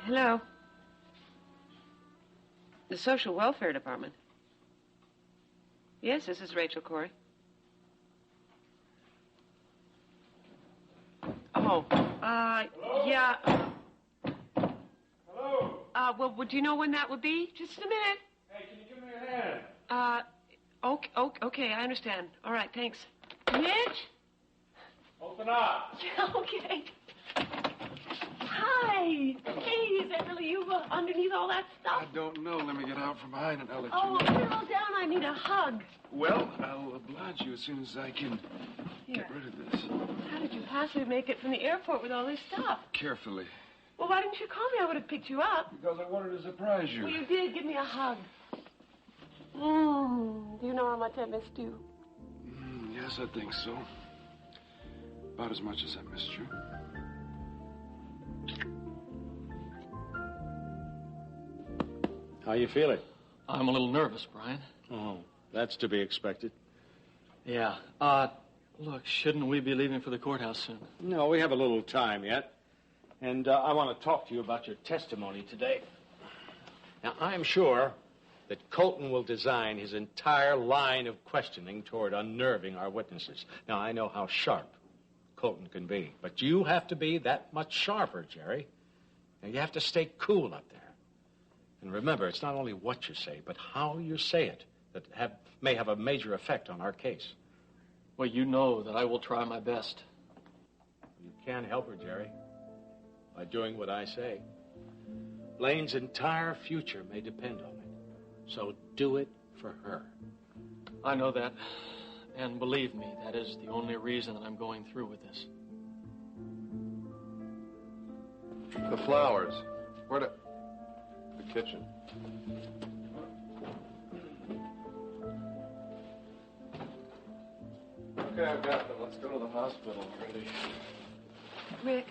Hello. The Social Welfare Department. Yes, this is Rachel Corey. Oh, yeah. Hello? Well, would you know when that would be? Just a minute. Hey, can you give me a hand? Okay, I understand. All right, thanks. Mitch? Open up. Yeah, okay. Hi. Hey, is that really you underneath all that stuff? I don't know. Let me get out from behind and I'll let Oh, you know. settle down. I need a hug. Well, I'll oblige you as soon as I can get rid of this. How did you possibly make it from the airport with all this stuff? Carefully. Well, why didn't you call me? I would have picked you up. Because I wanted to surprise you. Well, you did. Give me a hug. Do you know how much I missed you? Yes, I think so. About as much as I missed you. How you feeling? I'm a little nervous, Brian. Oh, that's to be expected. Yeah. Look, shouldn't we be leaving for the courthouse soon? No, we have a little time yet. And I want to talk to you about your testimony today. Now, I'm sure that Colton will design his entire line of questioning toward unnerving our witnesses. Now, I know how sharp Colton can be, but you have to be that much sharper, Jerry. Now, you have to stay cool up there. And remember, it's not only what you say, but how you say it that may have a major effect on our case. Well, you know that I will try my best. You can't help her, Jerry, by doing what I say. Blaine's entire future may depend on it. So do it for her. I know that. And believe me, that is the only reason that I'm going through with this. The flowers. Where the kitchen. Okay, I've got them. Let's go to the hospital already. Rick,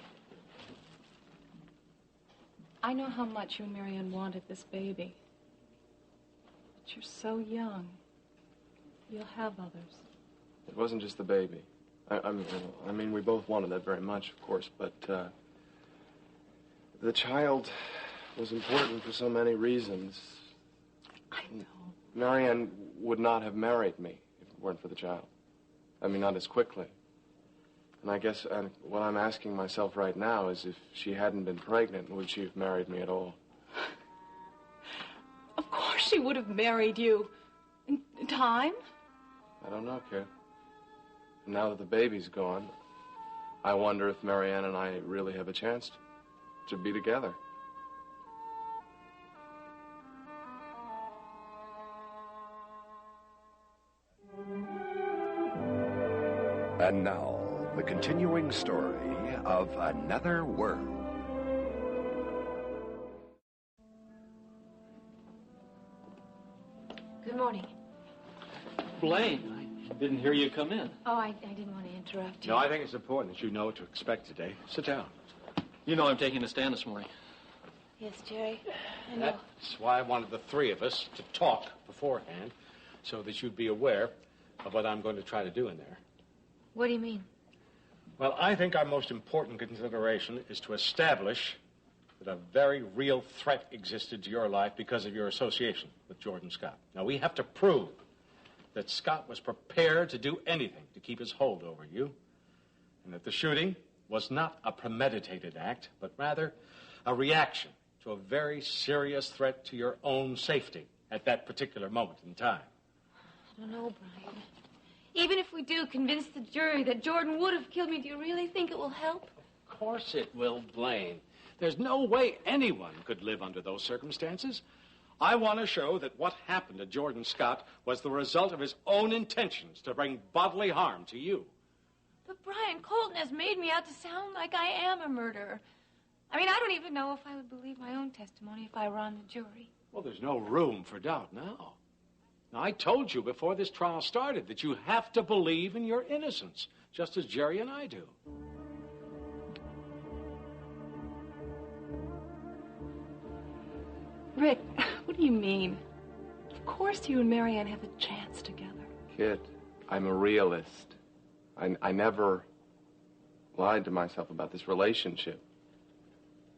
I know how much you and Marianne wanted this baby. But you're so young. You'll have others. It wasn't just the baby. I mean, we both wanted that very much, of course, but the child was important for so many reasons. I know. Marianne would not have married me if it weren't for the child. I mean, not as quickly. And I guess what I'm asking myself right now is if she hadn't been pregnant, would she have married me at all? Of course she would have married you. In time? I don't know, kid. And now that the baby's gone, I wonder if Marianne and I really have a chance to be together. And now, the continuing story of Another World. Good morning. Blaine, I didn't hear you come in. Oh, I didn't want to interrupt you. No, I think it's important that you know what to expect today. Sit down. You know I'm taking a stand this morning. Yes, Jerry. I know. That's why I wanted the three of us to talk beforehand, so that you'd be aware of what I'm going to try to do in there. What do you mean? Well, I think our most important consideration is to establish that a very real threat existed to your life because of your association with Jordan Scott. Now, we have to prove that Scott was prepared to do anything to keep his hold over you, and that the shooting was not a premeditated act, but rather a reaction to a very serious threat to your own safety at that particular moment in time. I don't know, Brian. Even if we do convince the jury that Jordan would have killed me, do you really think it will help? Of course it will, Blaine. There's no way anyone could live under those circumstances. I want to show that what happened to Jordan Scott was the result of his own intentions to bring bodily harm to you. But Brian, Colton has made me out to sound like I am a murderer. I mean, I don't even know if I would believe my own testimony if I were on the jury. Well, there's no room for doubt now. Now, I told you before this trial started that you have to believe in your innocence, just as Jerry and I do. Rick, what do you mean? Of course you and Marianne have a chance together. Kid, I'm a realist. I never lied to myself about this relationship.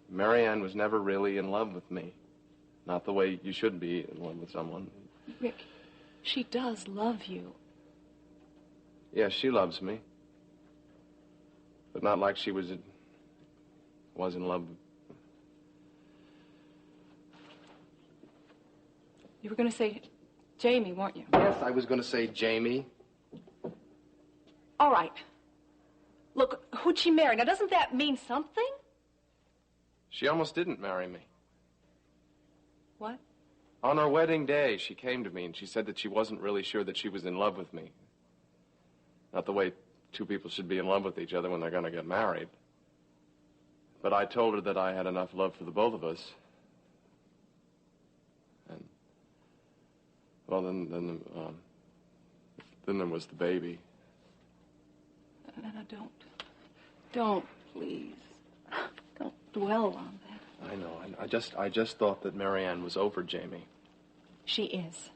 Marianne was never really in love with me. Not the way you should be in love with someone. Rick, she does love you. Yes, she loves me. But not like she was in love with... You were going to say Jamie, weren't you? Yes, I was going to say Jamie. All right. Look, who'd she marry? Now, doesn't that mean something? She almost didn't marry me. What? On our wedding day, she came to me and she said that she wasn't really sure that she was in love with me. Not the way two people should be in love with each other when they're going to get married. But I told her that I had enough love for the both of us. And, well, then there was the baby. No, don't, please. Don't dwell on that. I know. I just thought that Marianne was over Jamie. She is.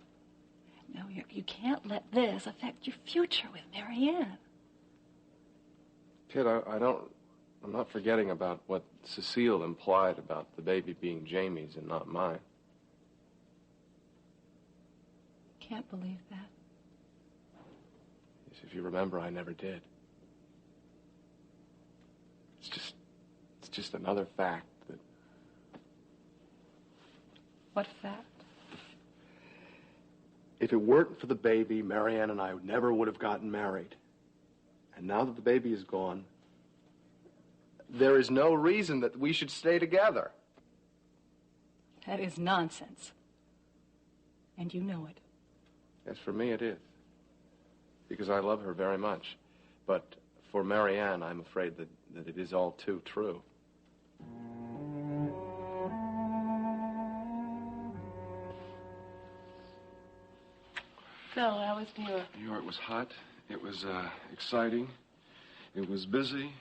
No, you can't let this affect your future with Marianne. Kid, I'm not forgetting about what Cecile implied about the baby being Jamie's and not mine. Can't believe that. Yes, if you remember, I never did. It's just another fact that... What fact? If it weren't for the baby, Marianne and I never would have gotten married. And now that the baby is gone, there is no reason that we should stay together. That is nonsense. And you know it. Yes, for me it is. Because I love her very much. But for Marianne, I'm afraid that it is all too true. So, how was New York? New York was hot. It was exciting. It was busy,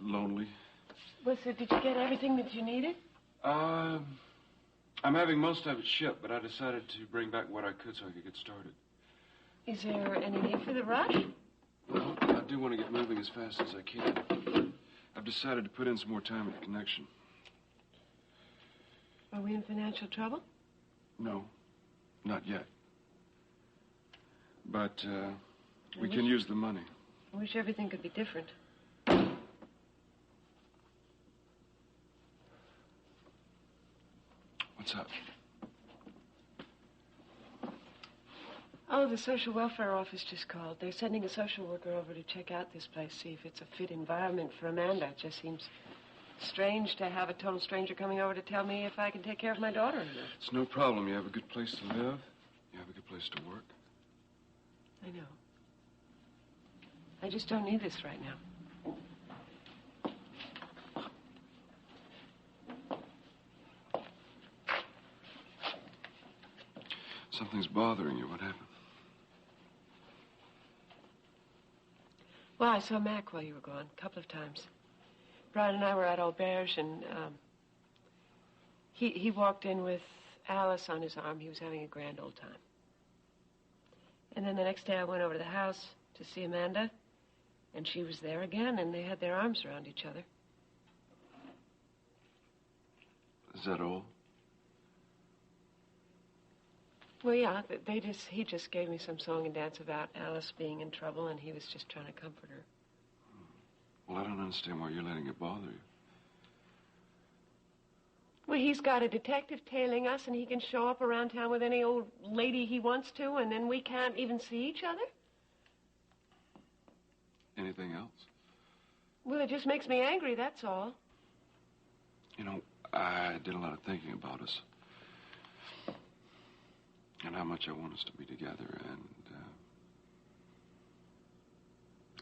lonely. Did you get everything that you needed? I'm having most of it shipped, but I decided to bring back what I could so I could get started. Is there any need for the rush? Well, I do want to get moving as fast as I can. I've decided to put in some more time at the connection. Are we in financial trouble? No, not yet. But we can use the money. I wish everything could be different. What's up? Oh, the social welfare office just called. They're sending a social worker over to check out this place, see if it's a fit environment for Amanda. It just seems strange to have a total stranger coming over to tell me if I can take care of my daughter or not. It's no problem. You have a good place to live. You have a good place to work. I know. I just don't need this right now. Something's bothering you. What happened? Well, I saw Mac while you were gone, a couple of times. Brian and I were at Auberge, and he walked in with Alice on his arm. He was having a grand old time. And then the next day I went over to the house to see Amanda, and she was there again, and they had their arms around each other. Is that all? Well, yeah, he just gave me some song and dance about Alice being in trouble, and he was just trying to comfort her. Well, I don't understand why you're letting it bother you. Well, he's got a detective tailing us, and he can show up around town with any old lady he wants to, and then we can't even see each other? Anything else? Well, it just makes me angry, that's all. You know, I did a lot of thinking about us. And how much I want us to be together, and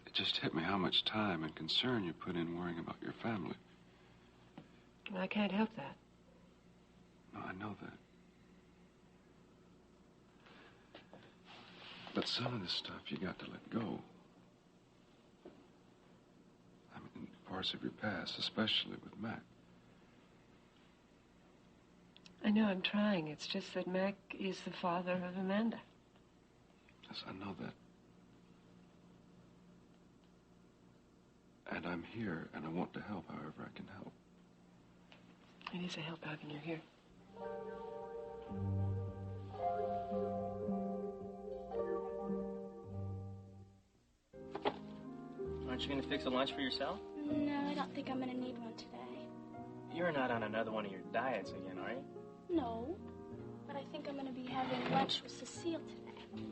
it just hit me how much time and concern you put in worrying about your family. Well, I can't help that. No, I know that. But some of this stuff you got to let go. I mean, parts of your past, especially with Mac. I know I'm trying. It's just that Mac is the father of Amanda. Yes, I know that. And I'm here, and I want to help however I can help. It is a help having you here. Aren't you going to fix a lunch for yourself? No, I don't think I'm going to need one today. You're not on another one of your diets again, are you? No, but I think I'm going to be having lunch with Cecile today.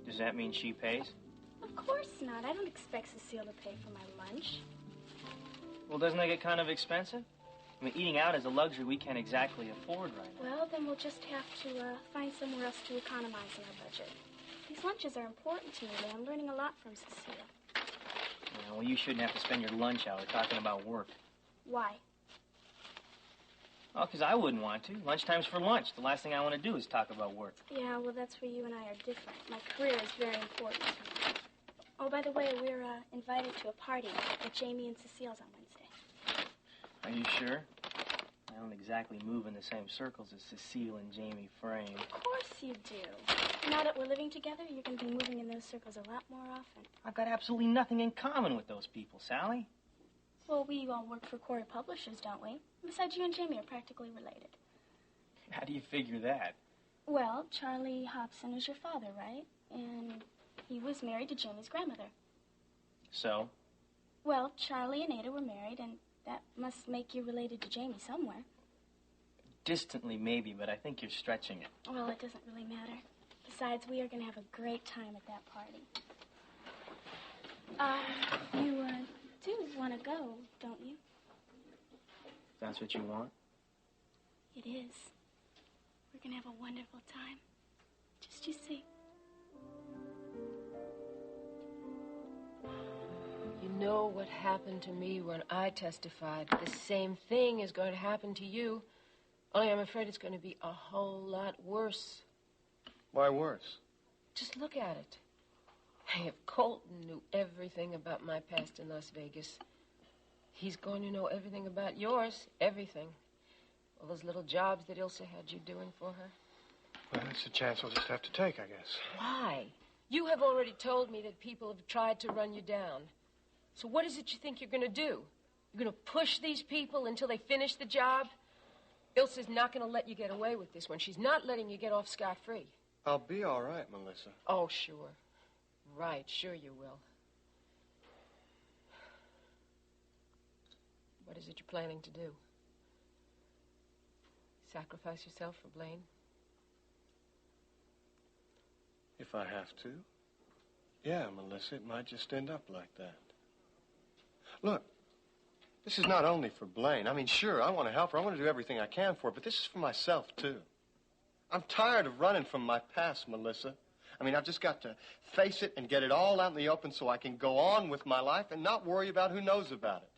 Does that mean she pays? Of course not. I don't expect Cecile to pay for my lunch. Well, doesn't that get kind of expensive? I mean, eating out is a luxury we can't exactly afford right now. Well, then we'll just have to find somewhere else to economize in our budget. These lunches are important to me, Leigh. I'm learning a lot from Cecile. Yeah, well, you shouldn't have to spend your lunch hour talking about work. Why? Oh, because I wouldn't want to. Lunchtime's for lunch. The last thing I want to do is talk about work. Yeah, well, that's where you and I are different. My career is very important to me. Oh, by the way, we're invited to a party at Jamie and Cecile's on Wednesday. Are you sure? I don't exactly move in the same circles as Cecile and Jamie Frame. Of course you do. Now that we're living together, you're going to be moving in those circles a lot more often. I've got absolutely nothing in common with those people, Sally. Well, we all work for Corey Publishers, don't we? Besides, you and Jamie are practically related. How do you figure that? Well, Charlie Hobson is your father, right? And he was married to Jamie's grandmother. So? Well, Charlie and Ada were married, and that must make you related to Jamie somewhere. Distantly, maybe, but I think you're stretching it. Well, it doesn't really matter. Besides, we are going to have a great time at that party. You do want to go, don't you? That's what you want? It is. We're going to have a wonderful time. Just you see. You know what happened to me when I testified. The same thing is going to happen to you. Only I'm afraid it's going to be a whole lot worse. Why worse? Just look at it. Hey, if Colton knew everything about my past in Las Vegas, he's going to know everything about yours. Everything. All those little jobs that Ilsa had you doing for her. Well, that's a chance we'll just have to take, I guess. Why? You have already told me that people have tried to run you down. So what is it you think you're going to do? You're going to push these people until they finish the job? Ilsa's not going to let you get away with this one. She's not letting you get off scot-free. I'll be all right, Melissa. Oh, sure. Right, sure you will. What is it you're planning to do? Sacrifice yourself for Blaine? If I have to. Yeah, Melissa, it might just end up like that. Look, this is not only for Blaine. I mean, sure, I want to help her. I want to do everything I can for her, but this is for myself, too. I'm tired of running from my past, Melissa. I mean, I've just got to face it and get it all out in the open so I can go on with my life and not worry about who knows about it.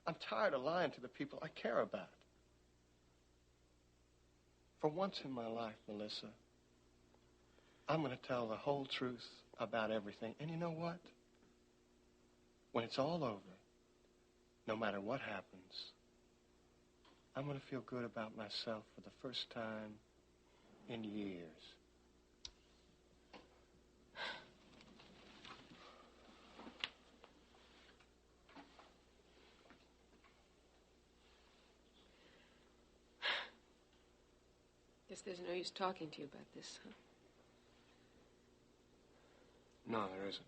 I'm tired of lying to the people I care about. For once in my life, Melissa, I'm going to tell the whole truth about everything. And you know what? When it's all over, no matter what happens, I'm going to feel good about myself for the first time in years. Guess there's no use talking to you about this, huh? No, there isn't.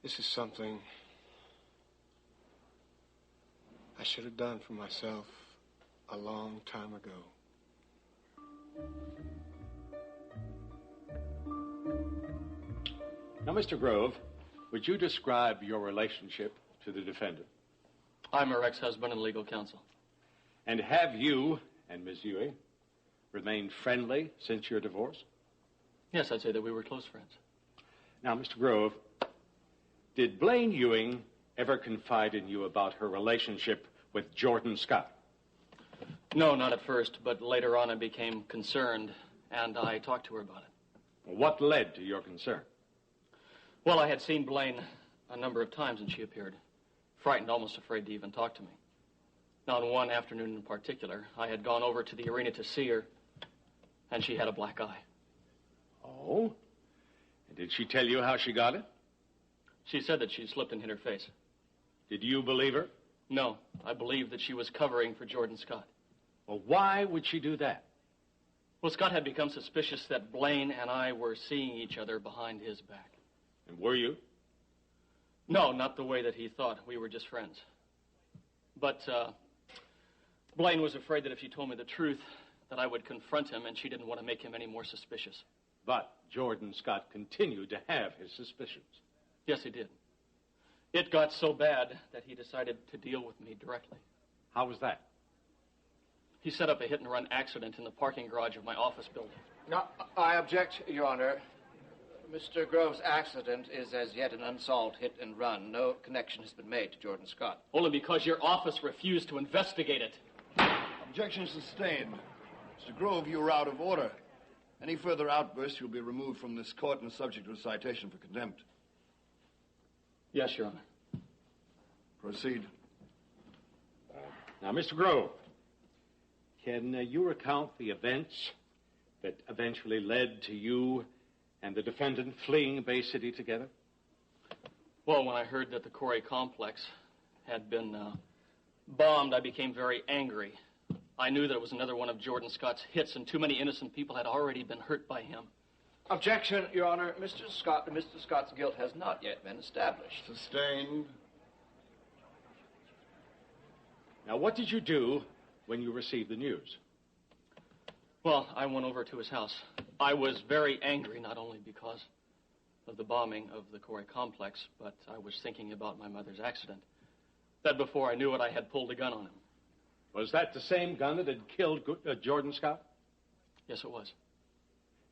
This is something I should have done for myself a long time ago. Now, Mr. Grove, would you describe your relationship to the defendant? I'm her ex-husband and legal counsel. And have you and Ms. Ewing remained friendly since your divorce? Yes, I'd say that we were close friends. Now, Mr. Grove, did Blaine Ewing ever confide in you about her relationship with Jordan Scott? No, not at first, but later on I became concerned, and I talked to her about it. What led to your concern? Well, I had seen Blaine a number of times, and she appeared frightened, almost afraid to even talk to me. Now, on one afternoon in particular, I had gone over to the arena to see her, and she had a black eye. Oh? And did she tell you how she got it? She said that she slipped and hit her face. Did you believe her? No, I believe that she was covering for Jordan Scott. Well, why would she do that? Well, Scott had become suspicious that Blaine and I were seeing each other behind his back. And were you? No, not the way that he thought. We were just friends. But Blaine was afraid that if she told me the truth, that I would confront him, and she didn't want to make him any more suspicious. But Jordan Scott continued to have his suspicions. Yes, he did. It got so bad that he decided to deal with me directly. How was that? He set up a hit-and-run accident in the parking garage of my office building. No, I object, Your Honor. Mr. Grove's accident is as yet an unsolved hit-and-run. No connection has been made to Jordan Scott. Only because your office refused to investigate it. Objection sustained. Mr. Grove, you are out of order. Any further outbursts, you'll be removed from this court and subject to a citation for contempt. Yes, Your Honor. Proceed. Now, Mr. Grove, can you recount the events that eventually led to you and the defendant fleeing Bay City together? Well, when I heard that the Corey complex had been bombed, I became very angry. I knew that it was another one of Jordan Scott's hits, and too many innocent people had already been hurt by him. Objection, Your Honor. Mr. Scott's guilt has not yet been established. Sustained. Now, what did you do when you received the news? Well, I went over to his house. I was very angry, not only because of the bombing of the Corey complex, but I was thinking about my mother's accident. That before I knew it, I had pulled a gun on him. Was that the same gun that had killed Jordan Scott? Yes, it was.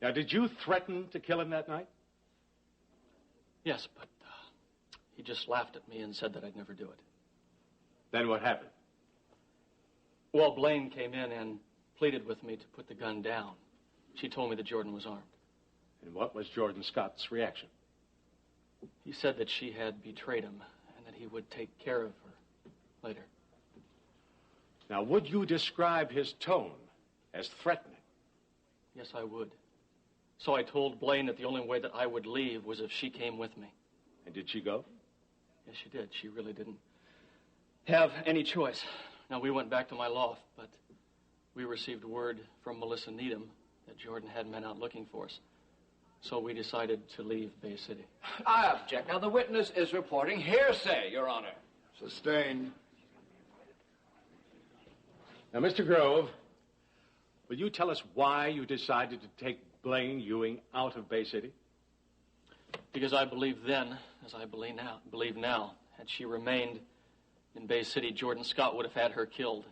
Now, did you threaten to kill him that night? Yes, but he just laughed at me and said that I'd never do it. Then what happened? Well, Blaine came in and pleaded with me to put the gun down. She told me that Jordan was armed. And what was Jordan Scott's reaction? He said that she had betrayed him and that he would take care of her later. Now, would you describe his tone as threatening? Yes, I would. So I told Blaine that the only way that I would leave was if she came with me. And did she go? Yes, she did. She really didn't have any choice. Now, we went back to my loft, but we received word from Melissa Needham that Jordan had men out looking for us. So we decided to leave Bay City. I object. Now, the witness is reporting hearsay, Your Honor. Sustained. Now, Mr. Grove, will you tell us why you decided to take Blaine Ewing out of Bay City? Because I believed then, as I believe now, had she remained in Bay City, Jordan Scott would have had her killed.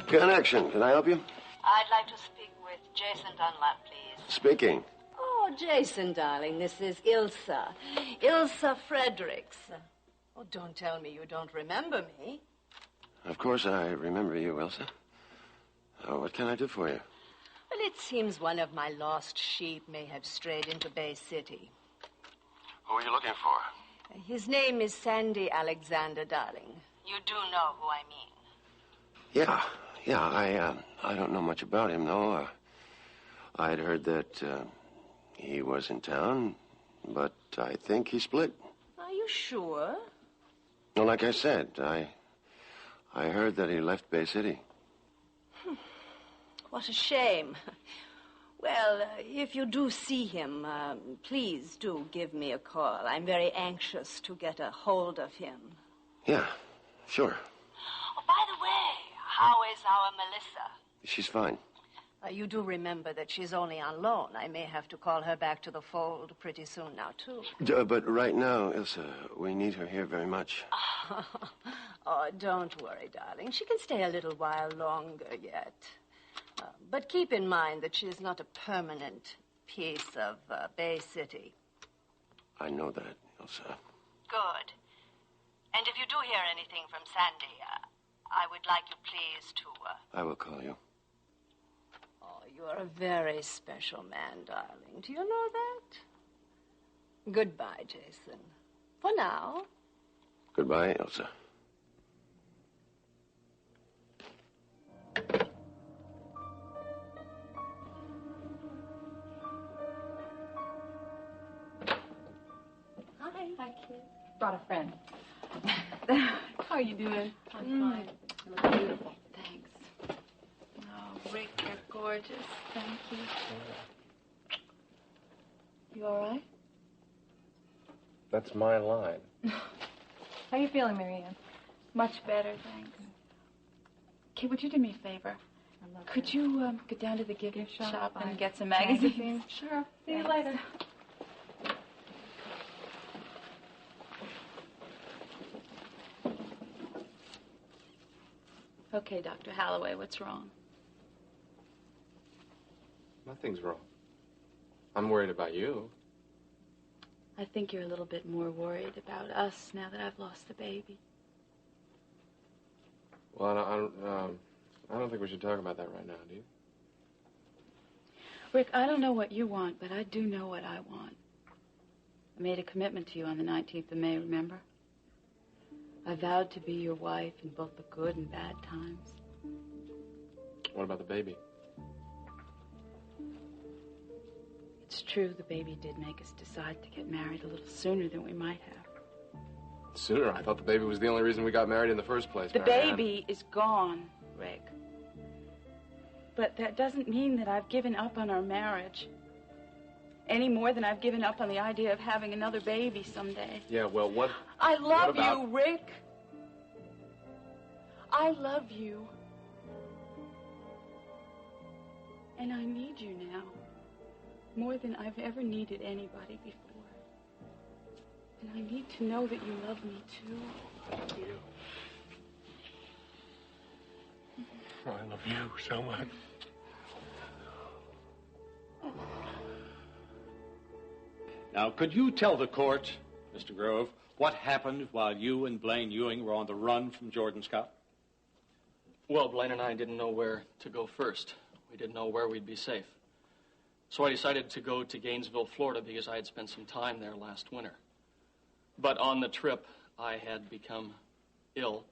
Connection. Can I help you? I'd like to speak with Jason Dunlap, please. Speaking. Oh, Jason, darling, this is Ilsa. Ilsa Fredericks. Oh, don't tell me you don't remember me. Of course I remember you, Ilsa. What can I do for you? Well, it seems one of my lost sheep may have strayed into Bay City. Who are you looking for? His name is Sandy Alexander, darling. You do know who I mean. Yeah, I don't know much about him, though. I'd heard that he was in town, but I think he split. Are you sure? Well, like I said, I heard that he left Bay City. What a shame. Well, if you do see him, please do give me a call. I'm very anxious to get a hold of him. Yeah, sure. Oh, by the way, how is our Melissa? She's fine. You do remember that she's only on loan. I may have to call her back to the fold pretty soon now, too. But right now, Ilsa, we need her here very much. Oh, don't worry, darling. She can stay a little while longer yet. But keep in mind that she is not a permanent piece of Bay City. I know that, Ilsa. Good. And if you do hear anything from Sandy, I would like you please to... I will call you. Oh, you're a very special man, darling. Do you know that? Goodbye, Jason. For now. Goodbye, Ilsa. Brought a friend. How are you doing? I'm fine. You look beautiful. Thanks. Oh, Rick, you're gorgeous. Thank you. You all right? That's my line. How you feeling, Marianne? Much better, thanks. Kate, would you do me a favor? Could you go down to the gift shop and get some magazines? Sure. See you later. Okay, Dr. Holloway, what's wrong? Nothing's wrong. I'm worried about you. I think you're a little bit more worried about us now that I've lost the baby. Well, I don't think we should talk about that right now, do you? Rick, I don't know what you want, but I do know what I want. I made a commitment to you on the 19th of May, remember? I vowed to be your wife in both the good and bad times. What about the baby? It's true, the baby did make us decide to get married a little sooner than we might have. Sooner? I thought the baby was the only reason we got married in the first place, The Marianne. baby is gone, Rick. But that doesn't mean that I've given up on our marriage. Any more than I've given up on the idea of having another baby someday. Yeah, well, what... I love about... you, Rick. I love you. And I need you now. More than I've ever needed anybody before. And I need to know that you love me, too. Thank you. I love you so much. Now, could you tell the court, Mr. Grove, what happened while you and Blaine Ewing were on the run from Jordan Scott? Well, Blaine and I didn't know where to go first. We didn't know where we'd be safe. So I decided to go to Gainesville, Florida, because I had spent some time there last winter. But on the trip, I had become ill,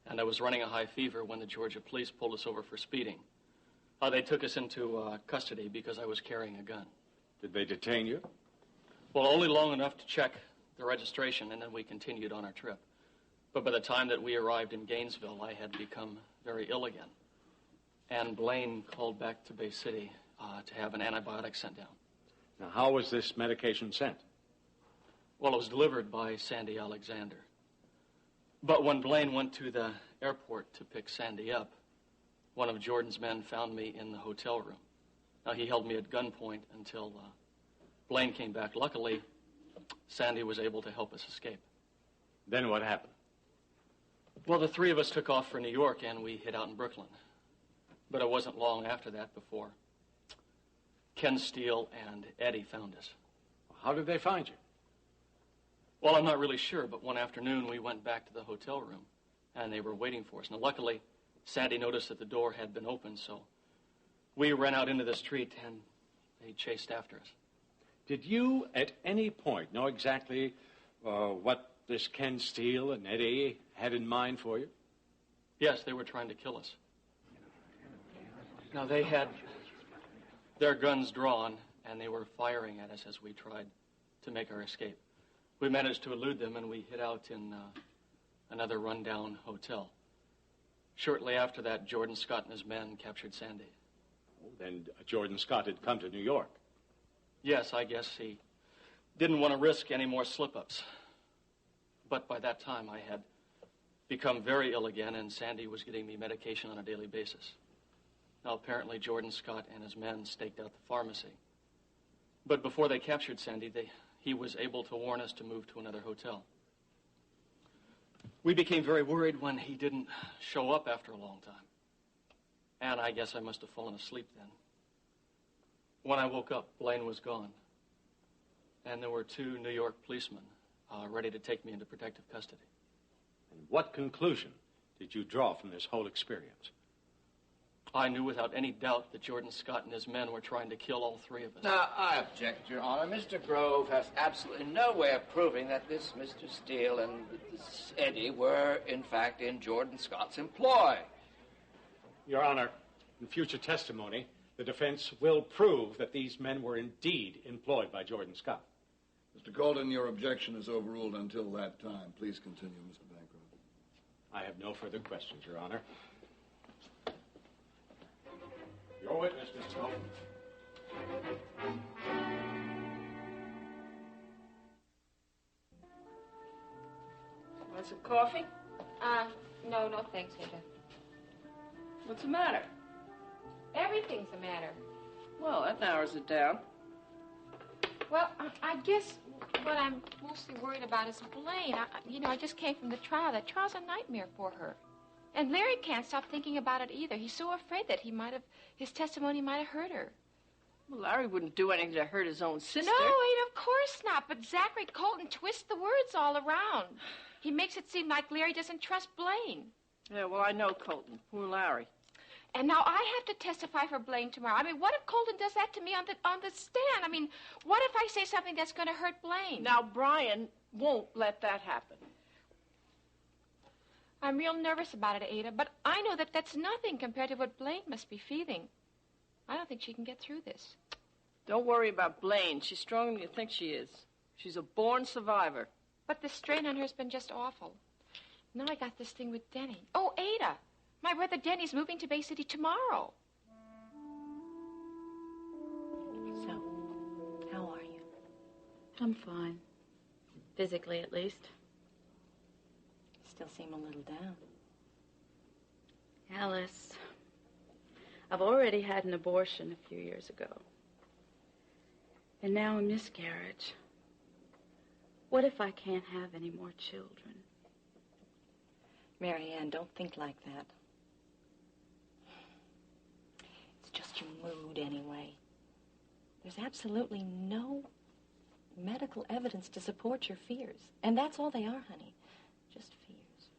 and I was running a high fever when the Georgia police pulled us over for speeding. They took us into custody because I was carrying a gun. Did they detain you? Well, only long enough to check the registration, and then we continued on our trip. But by the time that we arrived in Gainesville, I had become very ill again. And Blaine called back to Bay City to have an antibiotic sent down. Now, how was this medication sent? Well, it was delivered by Sandy Alexander. But when Blaine went to the airport to pick Sandy up, one of Jordan's men found me in the hotel room. Now, he held me at gunpoint until Blaine came back. Luckily, Sandy was able to help us escape. Then what happened? Well, the three of us took off for New York, and we hid out in Brooklyn. But it wasn't long after that before Ken Steele and Eddie found us. How did they find you? Well, I'm not really sure, but one afternoon we went back to the hotel room, and they were waiting for us. Now, luckily, Sandy noticed that the door had been opened, so we ran out into the street, and they chased after us. Did you, at any point, know exactly what this Ken Steele and Eddie had in mind for you? Yes, they were trying to kill us. Now, they had their guns drawn, and they were firing at us as we tried to make our escape. We managed to elude them, and we hid out in another rundown hotel. Shortly after that, Jordan Scott and his men captured Sandy. Oh, then Jordan Scott had come to New York. Yes, I guess he didn't want to risk any more slip-ups. But by that time, I had become very ill again, and Sandy was getting me medication on a daily basis. Now, apparently, Jordan Scott and his men staked out the pharmacy. But before they captured Sandy, he was able to warn us to move to another hotel. We became very worried when he didn't show up after a long time. And I guess I must have fallen asleep then. When I woke up, Blaine was gone. And there were 2 New York policemen ready to take me into protective custody. And what conclusion did you draw from this whole experience? I knew without any doubt that Jordan Scott and his men were trying to kill all 3 of us. Now, I object, Your Honor. Mr. Grove has absolutely no way of proving that this Mr. Steele and this Eddie were, in fact, in Jordan Scott's employ. Your Honor, in future testimony, the defense will prove that these men were indeed employed by Jordan Scott. Mr. Colton, your objection is overruled until that time. Please continue, Mr. Bancroft. I have no further questions, Your Honor. Your witness, Mr. Colton. Want some coffee? No, thanks, Ada. What's the matter? Everything's the matter. Well, that narrows it down. Well, I guess what I'm mostly worried about is Blaine. I just came from the trial. That trial's a nightmare for her. And Larry can't stop thinking about it either. He's so afraid that his testimony might have hurt her. Well, Larry wouldn't do anything to hurt his own sister. No, Ada, of course not. But Zachary Colton twists the words all around. He makes it seem like Larry doesn't trust Blaine. Yeah, well, I know Colton. Poor Larry. And now I have to testify for Blaine tomorrow. I mean, what if Colton does that to me on the stand? I mean, what if I say something that's going to hurt Blaine? Now, Brian won't let that happen. I'm real nervous about it, Ada, but I know that that's nothing compared to what Blaine must be feeling. I don't think she can get through this. Don't worry about Blaine. She's stronger than you think she is. She's a born survivor. But the strain on her has been just awful. Now I got this thing with Denny. Oh, Ada, my brother Denny's moving to Bay City tomorrow. So, how are you? I'm fine. Physically, at least. Still seem a little down. Alice, I've already had an abortion a few years ago. And now a miscarriage. What if I can't have any more children? Marianne, don't think like that. It's just your mood anyway. There's absolutely no medical evidence to support your fears. And that's all they are, honey. Just fears.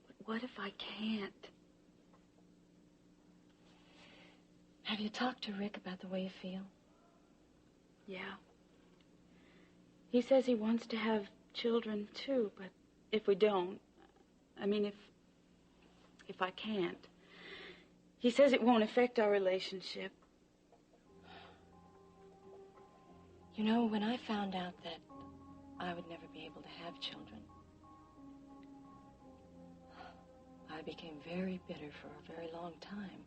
But what if I can't? Have you talked to Rick about the way you feel? Yeah. He says he wants to have children, too, but if we don't, if I can't, he says it won't affect our relationship. You know, when I found out that I would never be able to have children, I became very bitter for a very long time.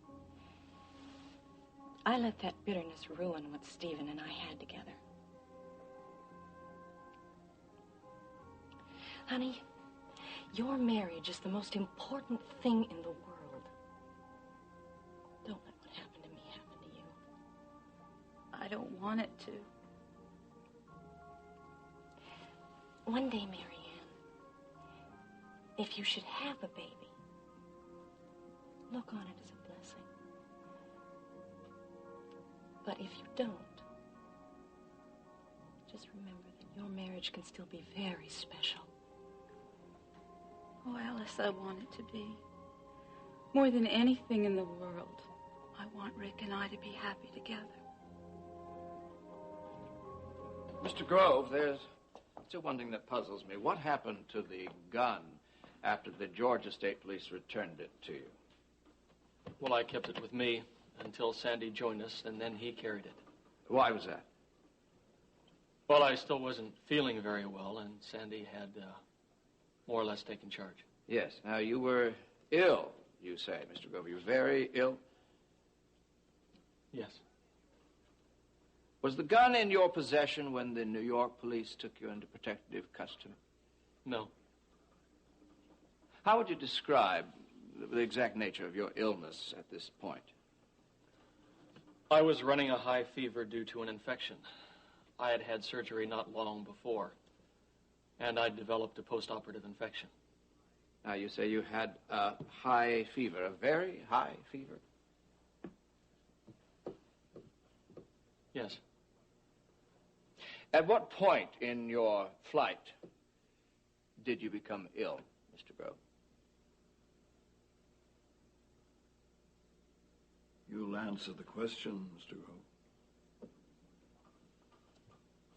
I let that bitterness ruin what Stephen and I had together. Honey, your marriage is the most important thing in the world. Don't let what happened to me happen to you. I don't want it to. One day, Marianne, if you should have a baby, look on it as a blessing. But if you don't, just remember that your marriage can still be very special. Oh, Alice, I want it to be. More than anything in the world, I want Rick and I to be happy together. Mr. Grove, there's still one thing that puzzles me. What happened to the gun after the Georgia State Police returned it to you? Well, I kept it with me until Sandy joined us, and then he carried it. Why was that? Well, I still wasn't feeling very well, and Sandy had more or less taken charge. Yes. Now, you were ill, you say, Mr. Grove. You were very ill? Yes. Was the gun in your possession when the New York police took you into protective custody? No. How would you describe the exact nature of your illness at this point? I was running a high fever due to an infection. I had had surgery not long before, and I'd developed a post-operative infection. Now, you say you had a high fever, a very high fever? Yes. At what point in your flight did you become ill, Mr. Grove? You'll answer the question, Mr. Grove.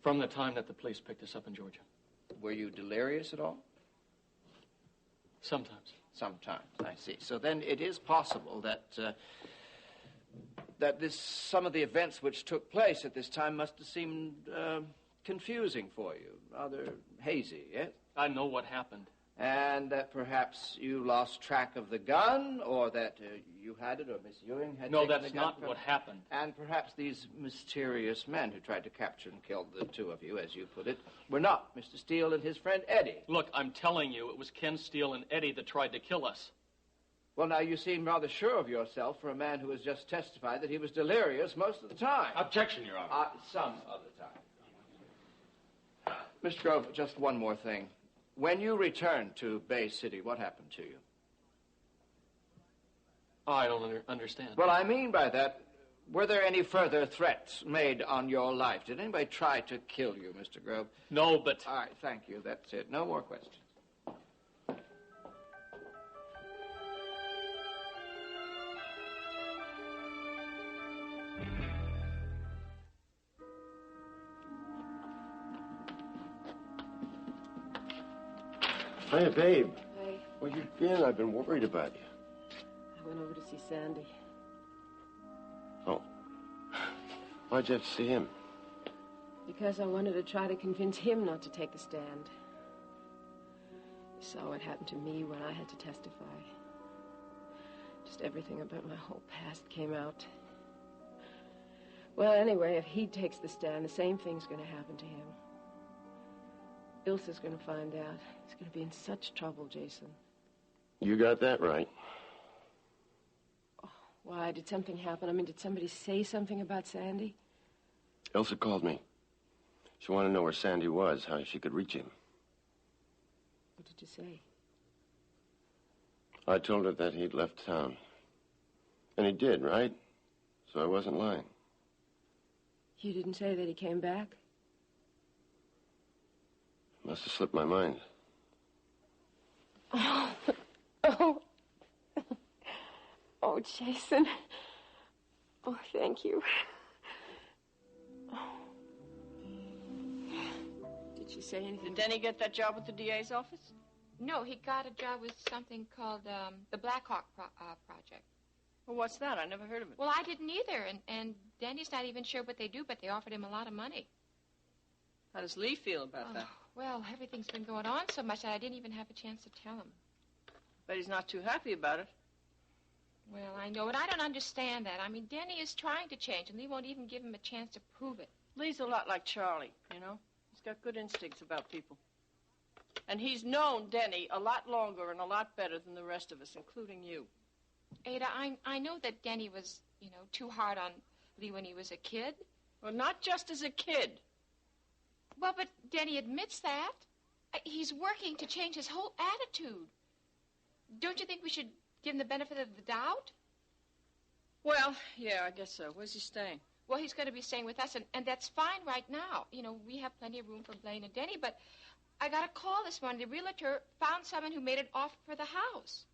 From the time that the police picked us up in Georgia. Were you delirious at all? Sometimes. Sometimes, I see. So then it is possible that some of the events which took place at this time must have seemed confusing for you, rather hazy, yes? I know what happened. And that perhaps you lost track of the gun, or that you had it, or Miss Ewing had No, taken that's the gun not from what happened. And perhaps these mysterious men who tried to capture and kill the two of you, as you put it, were not Mr. Steele and his friend Eddie. Look, I'm telling you, it was Ken Steele and Eddie that tried to kill us. Well, now, you seem rather sure of yourself for a man who has just testified that he was delirious most of the time. Objection, Your Honor. Some of the time. Mr. Grove, just one more thing. When you returned to Bay City, what happened to you? Oh, I don't understand. Well, I mean by that, were there any further threats made on your life? Did anybody try to kill you, Mr. Grove? No, but... All right, thank you. That's it. No more questions. Hey, babe. Hey, Where you been? I've been worried about you. I went over to see Sandy. Oh. Why'd you have to see him? Because I wanted to try to convince him not to take the stand. You saw what happened to me when I had to testify. Just everything about my whole past came out. Well, anyway, if he takes the stand, the same thing's going to happen to him. Ilsa's going to find out. He's going to be in such trouble, Jason. You got that right. Oh, why? Did something happen? I mean, did somebody say something about Sandy? Ilsa called me. She wanted to know where Sandy was, how she could reach him. What did you say? I told her that he'd left town. And he did, right? So I wasn't lying. You didn't say that he came back? Must have slipped my mind. Oh, Jason. Oh, thank you. Did she say anything? Did Denny get that job at the DA's office? No, he got a job with something called the Black Hawk Project. Well, what's that? I never heard of it. Well, I didn't either, and Denny's not even sure what they do, but they offered him a lot of money. How does Leigh feel about that? Well, everything's been going on so much that I didn't even have a chance to tell him. But he's not too happy about it. Well, I know it. I don't understand that. I mean, Denny is trying to change, and Leigh won't even give him a chance to prove it. Lee's a lot like Charlie, you know? He's got good instincts about people. And he's known Denny a lot longer and a lot better than the rest of us, including you. Ada, I know that Denny was, too hard on Leigh when he was a kid. Well, not just as a kid. Well, but Denny admits that. He's working to change his whole attitude. Don't you think we should give him the benefit of the doubt? Well, yeah, I guess so. Where's he staying? Well, he's going to be staying with us, and that's fine right now. We have plenty of room for Blaine and Denny, but I got a call this morning. The realtor found someone who made an offer for the house.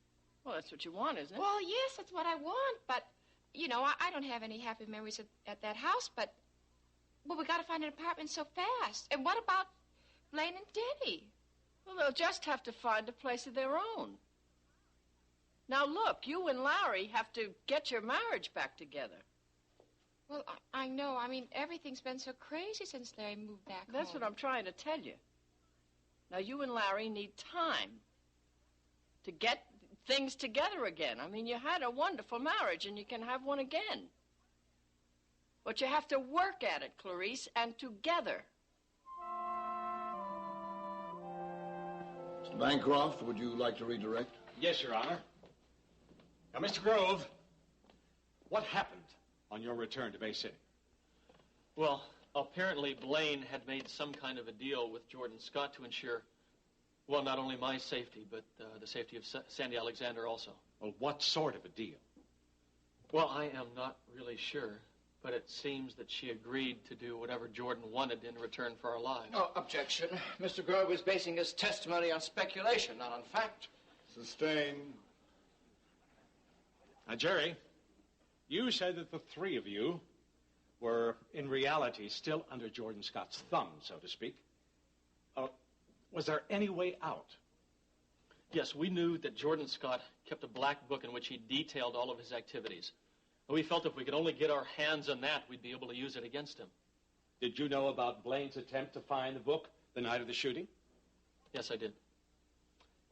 Well, that's what you want, isn't it? Well, yes, that's what I want, but, I don't have any happy memories at that house, but, well, we got to find an apartment so fast. And what about Blaine and Denny? Well, they'll just have to find a place of their own. Now, look, you and Larry have to get your marriage back together. Well, I know. I mean, everything's been so crazy since Larry moved back home. That's what I'm trying to tell you. Now, you and Larry need time to get things together again. I mean, you had a wonderful marriage, and you can have one again. But you have to work at it, Clarice, and together. Mr. Bancroft, would you like to redirect? Yes, Your Honor. Now, Mr. Grove, what happened on your return to Bay City? Well, apparently Blaine had made some kind of a deal with Jordan Scott to ensure, well, not only my safety, but the safety of Sandy Alexander also. Well, what sort of a deal? Well, I am not really sure, but it seems that she agreed to do whatever Jordan wanted in return for our lives. Oh, objection. Mr. Grove is basing his testimony on speculation, not on fact. Sustained. Now, Jerry, you said that the three of you were, in reality, still under Jordan Scott's thumb, so to speak. Was there any way out? Yes, we knew that Jordan Scott kept a black book in which he detailed all of his activities. And we felt if we could only get our hands on that, we'd be able to use it against him. Did you know about Blaine's attempt to find the book the night of the shooting? Yes, I did.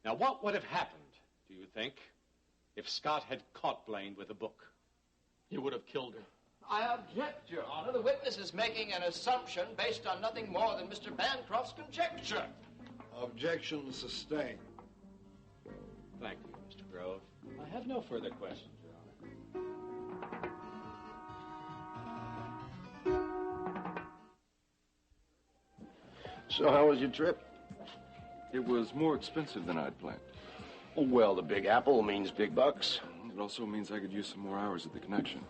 Now, what would have happened, do you think, if Scott had caught Blaine with the book? He would have killed her. I object, Your Honor. The witness is making an assumption based on nothing more than Mr. Bancroft's conjecture. Objection sustained. Thank you, Mr. Grove. I have no further questions, Your Honor. So how was your trip? It was more expensive than I'd planned. Oh, well, the Big Apple means big bucks. It also means I could use some more hours at the connection.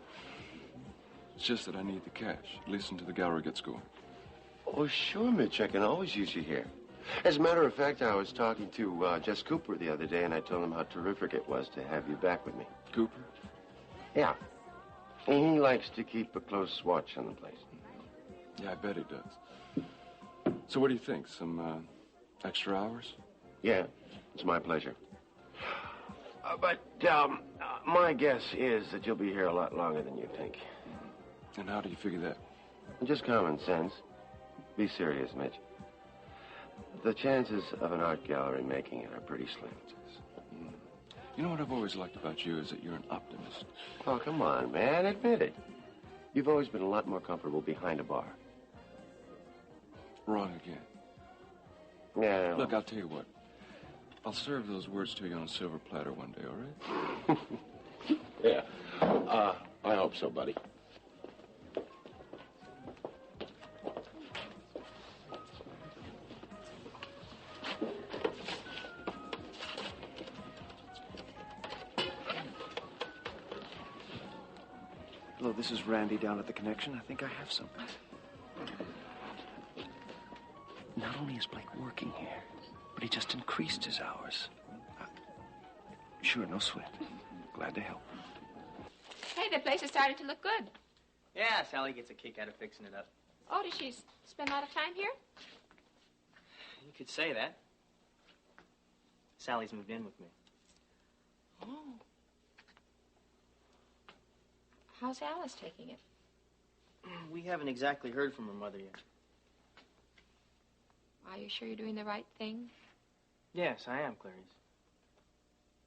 It's just that I need the cash, at least until the gallery gets going. Oh, sure, Mitch. I can always use you here. As a matter of fact, I was talking to Jess Cooper the other day, and I told him how terrific it was to have you back with me. Cooper? Yeah. And he likes to keep a close watch on the place. Yeah, I bet he does. So what do you think? Some extra hours? Yeah, it's my pleasure. But my guess is that you'll be here a lot longer than you think. And how do you figure that? Just common sense. Be serious, Mitch. The chances of an art gallery making it are pretty slim. You know what I've always liked about you is that you're an optimist. Oh, come on, man. Admit it. You've always been a lot more comfortable behind a bar. Wrong again. Yeah. Look, I'll tell you what. I'll serve those words to you on a silver platter one day, all right? Yeah. I hope so, buddy. Hello, this is Randy down at the connection. I think I have something. Not only is Blake working here, but he just increased his hours. Sure, no sweat. Glad to help. Hey, the place is starting to look good. Yeah, Sally gets a kick out of fixing it up. Oh, does she spend a lot of time here? You could say that. Sally's moved in with me. Oh. How's Alice taking it? We haven't exactly heard from her mother yet. Are you sure you're doing the right thing? Yes, I am, Clarice.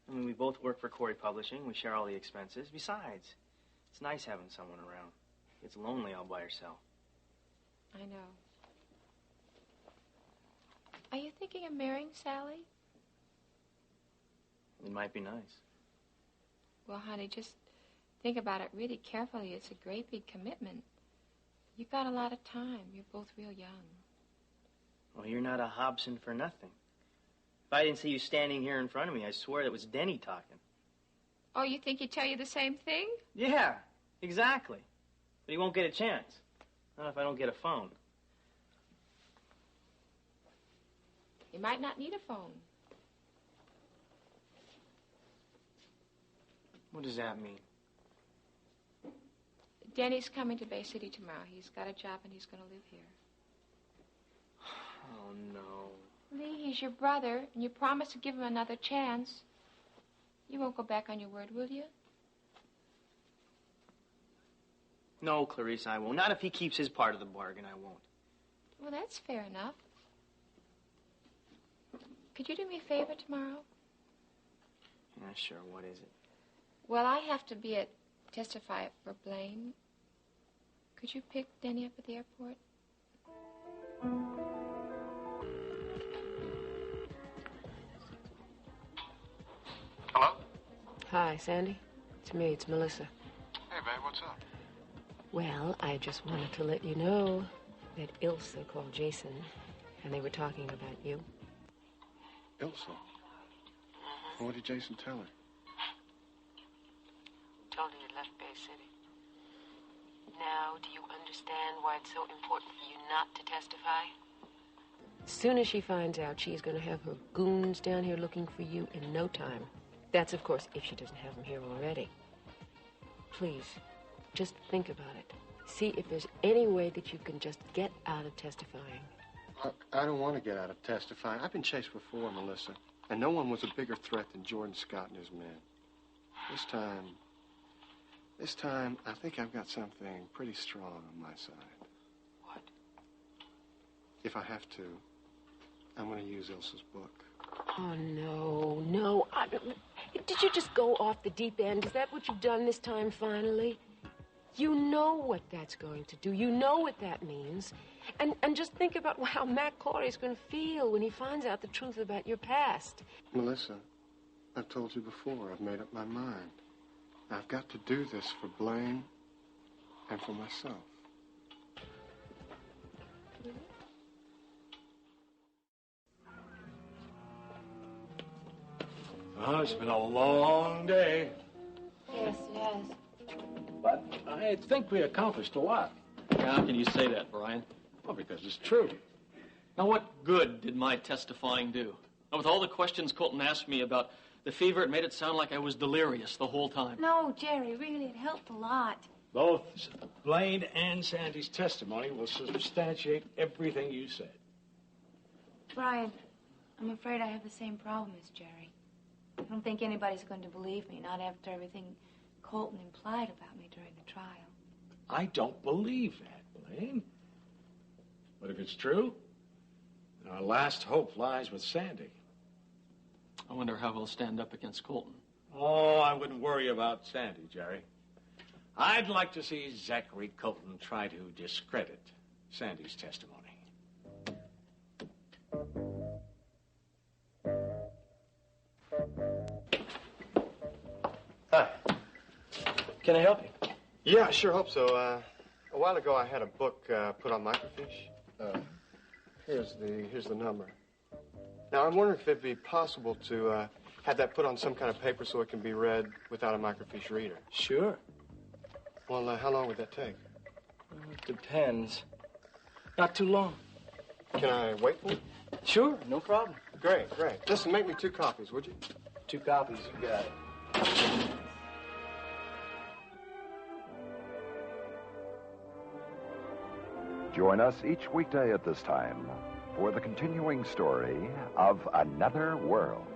I mean, we both work for Corey Publishing. We share all the expenses. Besides, it's nice having someone around. It's lonely all by herself. I know. Are you thinking of marrying Sally? It might be nice. Well, honey, just think about it really carefully. It's a great big commitment. You've got a lot of time. You're both real young. Well, you're not a Hobson for nothing. If I didn't see you standing here in front of me, I swear it was Denny talking. Oh, you think he'd tell you the same thing? Yeah, exactly. But he won't get a chance. Not if I don't get a phone. You might not need a phone. What does that mean? Denny's coming to Bay City tomorrow. He's got a job and he's going to live here. Oh, no. Leigh, he's your brother, and you promised to give him another chance. You won't go back on your word, will you? No, Clarice, I won't. Not if he keeps his part of the bargain, I won't. Well, that's fair enough. Could you do me a favor tomorrow? Yeah, sure. What is it? Well, I have to be at testify for Blaine. Could you pick Denny up at the airport? Hello? Hi, Sandy. It's me. It's Melissa. Hey, babe, what's up? Well, I just wanted to let you know that Ilsa called Jason, and they were talking about you. Ilsa? What did Jason tell her? Told her you left Bay City. Now, do you understand why it's so important for you not to testify? As soon as she finds out, she's going to have her goons down here looking for you in no time. That's, of course, if she doesn't have them here already. Please, just think about it. See if there's any way that you can just get out of testifying. I don't want to get out of testifying. I've been chased before, Melissa, and no one was a bigger threat than Jordan Scott and his men. This time, I think I've got something pretty strong on my side. What? if I have to, I'm going to use Ilsa's book. Oh, no. Did you just go off the deep end? Is that what you've done this time, finally? You know what that's going to do. You know what that means. And just think about how Matt Corey's going to feel when he finds out the truth about your past. Melissa, I've told you before, I've made up my mind. I've got to do this for Blaine and for myself. Well, it's been a long day. Yes, yes. But I think we accomplished a lot. How can you say that, Brian? Well, because it's true. Now, what good did my testifying do? Now, with all the questions Colton asked me about the fever, it made it sound like I was delirious the whole time. No, Jerry, really, it helped a lot. Both Blaine and Sandy's testimony will substantiate everything you said. Brian, I'm afraid I have the same problem as Jerry. I don't think anybody's going to believe me, not after everything Colton implied about me during the trial. I don't believe that, Blaine. But if it's true, our last hope lies with Sandy. I wonder how he'll stand up against Colton. Oh, I wouldn't worry about Sandy, Jerry. I'd like to see Zachary Colton try to discredit Sandy's testimony. Hi. Can I help you? Yeah, I sure hope so. A while ago, I had a book put on microfiche. Here's the number. Now, I'm wondering if it'd be possible to have that put on some kind of paper so it can be read without a microfiche reader. Sure. Well, how long would that take? It depends. Not too long. Can I wait for it? Sure, no problem. Great. Listen, make me 2 copies, would you? 2 copies, you got it. Join us each weekday at this time for the continuing story of Another World.